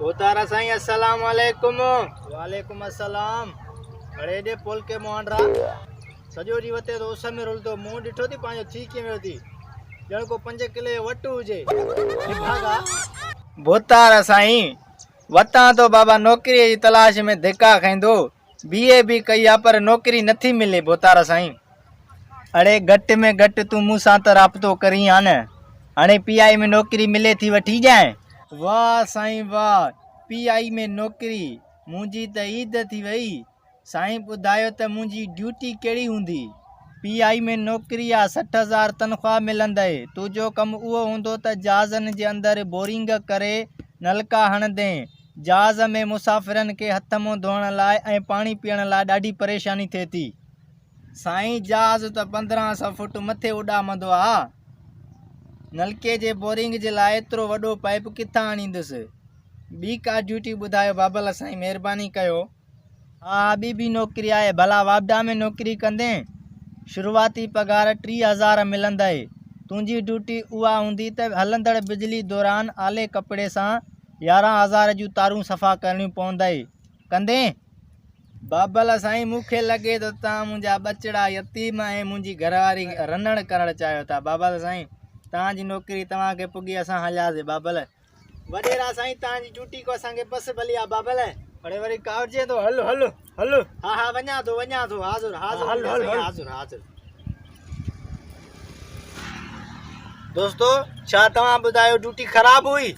होतारा साईं अस्सलाम वालेकुम। वालेकुम अस्सलाम। खड़े दे पुल के मोहनरा सजो डी वते तो उस में रुलतो मुंह डिठो थी पांजो थी के में थी जण को 5 किले वटू हुजे भागा। भोतारा साईं वता तो बाबा नौकरी की तलाश में धिका खाइंदो बीए भी कई पर नौकरी नथी मिले। भोतारा साईं अरे घट में घट तू मूसा तो राब्तो करी आ न हाणे पीआई में नौकरी मिले थी वठी जाए। वाह साईं वाह, पीआई में नौकरी मुंहिंजी त ईद थी वई। साईं ॿुधायो त मुंहिंजी ड्यूटी कहिड़ी हूंदी। पीआई में नौकरी आहे 60,000 तनख़्वाह मिलंदे। तुंहिंजो कमु उहो हूंदो त जहाज़नि जे अंदरि बोरिंग करे नलका हणंदे जहाज़ में मुसाफ़िरनि खे हथ मुंहुं धोअण लाइ ऐं पाणी पीअण लाइ ॾाढी परेशानी थिए थी। साईं जहाज़ त 1500 फुट मथे उॾामंदो आहे। नलके जे बोरिंग जे लाइ एतिरो वॾो पाइप किथां आणींदुसि। ॿी का ड्यूटी ॿुधायो बाबल साईं, महिरबानी कयो। हा ॿी नौकरी आहे, भला वापडा में नौकरी कंदे शुरूआती पगार 30,000 मिलंदे। तुंहिंजी ड्यूटी उहा हूंदी त हलंदड़ बिजली दौरान आले कपिड़े सां 11,000 जूं तारूं सफ़ा करणियूं पवंदे कंदे। बाबल साईं मूंखे लॻे थो तव्हां मुंहिंजा बचड़ा यतीम ऐं मुंहिंजी घरवारी रनड़ करणु चाहियो था। बाबल साईं तव्हांजी नौकरी तव्हांखे पुगी असां हलियासीं। बाबल वॾेरा साईं तव्हांजी ड्यूटी को असांखे बस भली आहे। बाबल हाणे वरी कावजे थो हलो हलो हलो। हा वञा थो हाज़ुर हाज़ुर। दोस्तो छा तव्हां ॿुधायो ड्यूटी ख़राब हुई?